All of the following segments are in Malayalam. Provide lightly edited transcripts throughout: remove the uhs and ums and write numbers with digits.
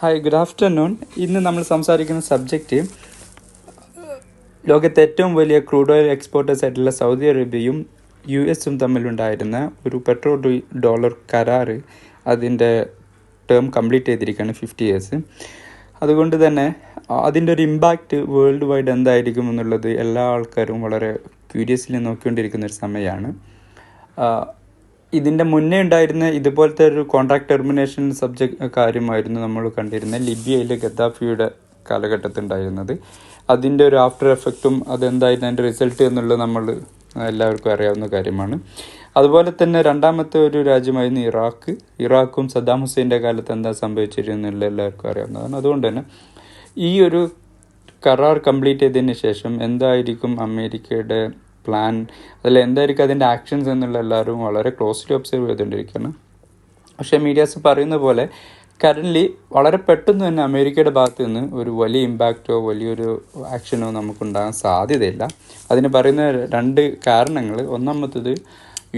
Hi, good afternoon. ഇന്ന് നമ്മൾ സംസാരിക്കുന്ന സബ്ജക്റ്റ് ലോകത്തെ ഏറ്റവും വലിയ ക്രൂഡ് ഓയിൽ എക്സ്പോർട്ടേഴ്സ് ആയിട്ടുള്ള സൗദി അറേബ്യയും US തമ്മിലുണ്ടായിരുന്ന ഒരു $100 കരാർ അതിൻ്റെ ടേം കംപ്ലീറ്റ് ചെയ്തിരിക്കുകയാണ് 50 years. അതുകൊണ്ട് തന്നെ അതിൻ്റെ ഒരു ഇമ്പാക്റ്റ് വേൾഡ് വൈഡ് എന്തായിരിക്കും എന്നുള്ളത് എല്ലാ ആൾക്കാരും വളരെ ക്യൂരിയസ്ലി നോക്കിക്കൊണ്ടിരിക്കുന്ന ഒരു സമയമാണ്. ഇതിൻ്റെ മുന്നേ ഉണ്ടായിരുന്ന ഇതുപോലത്തെ ഒരു കോൺട്രാക്ട് ടെർമിനേഷൻ കാര്യമായിരുന്നു നമ്മൾ കണ്ടിരുന്നത് ലിബിയയിലെ ഗദ്ദാഫിയുടെ കാലഘട്ടത്തിലുണ്ടായിരുന്നത്. അതിൻ്റെ ഒരു ആഫ്റ്റർ എഫക്റ്റും അതെന്തായിരുന്നു അതിൻ്റെ റിസൾട്ട് എന്നുള്ളത് നമ്മൾ എല്ലാവർക്കും അറിയാവുന്ന കാര്യമാണ്. അതുപോലെ തന്നെ രണ്ടാമത്തെ ഒരു രാജ്യമായിരുന്നു ഇറാഖും സദ്ദാം ഹുസൈൻ്റെ കാലത്ത് എന്താ സംഭവിച്ചിരുന്നുള്ള എല്ലാവർക്കും അറിയാവുന്നതാണ്. അതുകൊണ്ട് തന്നെ ഈ ഒരു കരാർ കംപ്ലീറ്റ് ചെയ്തതിന് ശേഷം എന്തായിരിക്കും അമേരിക്കയുടെ പ്ലാൻ, അതിൽ എന്തായിരിക്കും അതിൻ്റെ ആക്ഷൻസ് എന്നുള്ള എല്ലാവരും വളരെ ക്ലോസ്ലി ഒബ്സർവ് ചെയ്തുകൊണ്ടിരിക്കുകയാണ്. പക്ഷേ മീഡിയാസ് പറയുന്ന പോലെ കറൻ്റ്ലി വളരെ പെട്ടെന്ന് തന്നെ അമേരിക്കയുടെ ഭാഗത്ത് നിന്ന് ഒരു വലിയ ഇമ്പാക്റ്റോ വലിയൊരു ആക്ഷനോ നമുക്കുണ്ടാകാൻ സാധ്യതയില്ല. അതിന് പറയുന്ന രണ്ട് കാരണങ്ങൾ: ഒന്നാമത്തത്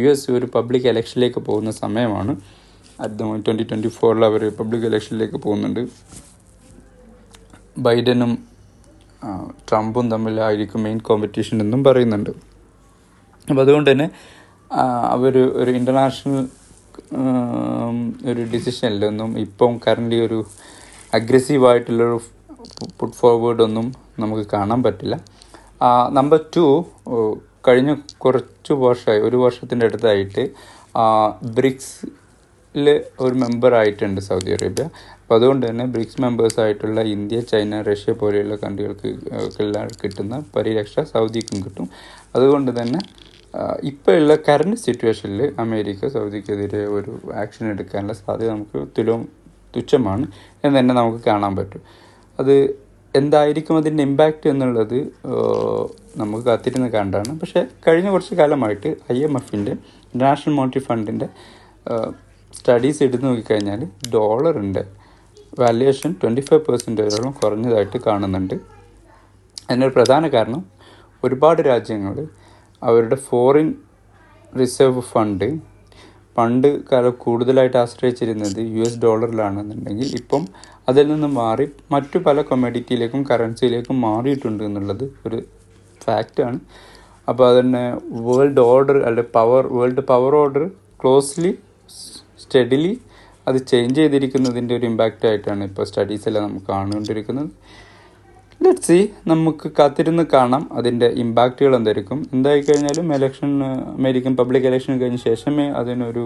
US ഒരു പബ്ലിക് ഇലക്ഷനിലേക്ക് പോകുന്ന സമയമാണ്. 2024 അവർ പബ്ലിക് ഇലക്ഷനിലേക്ക് പോകുന്നുണ്ട്. ബൈഡനും ട്രംപും തമ്മിലായിരിക്കും മെയിൻ കോമ്പറ്റീഷൻ എന്നും പറയുന്നുണ്ട്. അപ്പോൾ അതുകൊണ്ട് തന്നെ അവർ ഒരു ഇൻ്റർനാഷണൽ ഒരു ഡിസിഷനിലൊന്നും ഇപ്പം കറൻ്റ് ഒരു അഗ്രസീവായിട്ടുള്ളൊരു പുട്ട് ഫോർവേഡൊന്നും നമുക്ക് കാണാൻ പറ്റില്ല. നമ്പർ 2, കഴിഞ്ഞ കുറച്ച് വർഷമായി, ഒരു വർഷത്തിൻ്റെ അടുത്തായിട്ട് ബ്രിക്സിൽ ഒരു മെമ്പറായിട്ടുണ്ട് സൗദി അറേബ്യ. അപ്പോൾ അതുകൊണ്ട് തന്നെ ബ്രിക്സ് മെമ്പേഴ്സായിട്ടുള്ള ഇന്ത്യ, ചൈന, റഷ്യ പോലെയുള്ള കൺട്രികൾക്ക് എല്ലാം കിട്ടുന്ന പരിരക്ഷ സൗദിക്കും കിട്ടും. അതുകൊണ്ട് തന്നെ ഇപ്പോഴുള്ള കറണ്ട് സിറ്റുവേഷനിൽ അമേരിക്ക സൗദിക്കെതിരെ ഒരു ആക്ഷൻ എടുക്കാനുള്ള സാധ്യത നമുക്ക് തുച്ഛമാണ് എന്ന് തന്നെ നമുക്ക് കാണാൻ പറ്റും. അത് എന്തായിരിക്കും അതിൻ്റെ ഇമ്പാക്റ്റ് എന്നുള്ളത് നമുക്ക് കാത്തിരുന്ന് കണ്ടാണ്. പക്ഷേ കഴിഞ്ഞ കുറച്ച് കാലമായിട്ട് IMFൻ്റെ ഇൻ്റർനാഷണൽ മോണിറ്ററി ഫണ്ടിൻ്റെ സ്റ്റഡീസ് എടുത്ത് നോക്കിക്കഴിഞ്ഞാൽ ഡോളറിൻ്റെ വാല്യുവേഷൻ 25% കുറഞ്ഞതായിട്ട് കാണുന്നുണ്ട്. അതിനൊരു പ്രധാന കാരണം ഒരുപാട് രാജ്യങ്ങൾ അവരുടെ ഫോറിൻ റിസർവ് പണ്ട് കാലം കൂടുതലായിട്ട് ആശ്രയിച്ചിരുന്നത് US ഡോളറിലാണെന്നുണ്ടെങ്കിൽ ഇപ്പം അതിൽ നിന്ന് മാറി മറ്റു പല കമ്മോഡിറ്റിയിലേക്കും കറൻസിയിലേക്കും മാറിയിട്ടുണ്ട് എന്നുള്ളത് ഒരു ഫാക്റ്റാണ്. അപ്പോൾ അതുതന്നെ world power order closely steadily അത് ചേഞ്ച് ചെയ്തിരിക്കുന്നതിൻ്റെ ഒരു ഇമ്പാക്റ്റ് ആയിട്ടാണ് ഇപ്പോൾ സ്റ്റഡീസെല്ലാം നമുക്ക് കാണുകൊണ്ടിരിക്കുന്നത്. ലെറ്റ്സ് സീ, നമുക്ക് കാത്തിരുന്ന് കാണാം അതിൻ്റെ ഇമ്പാക്റ്റുകൾ എന്തായിക്കഴിഞ്ഞാലും അമേരിക്കൻ പബ്ലിക് ഇലക്ഷൻ കഴിഞ്ഞ ശേഷമേ അതിനൊരു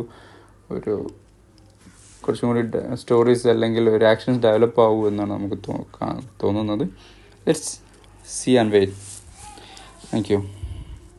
കുറച്ചും കൂടി സ്റ്റോറീസ് അല്ലെങ്കിൽ ഒരു ആക്ഷൻസ് ഡെവലപ്പ് ആവൂ എന്നാണ് നമുക്ക് തോന്നുന്നത്. Let's see and wait. Thank U.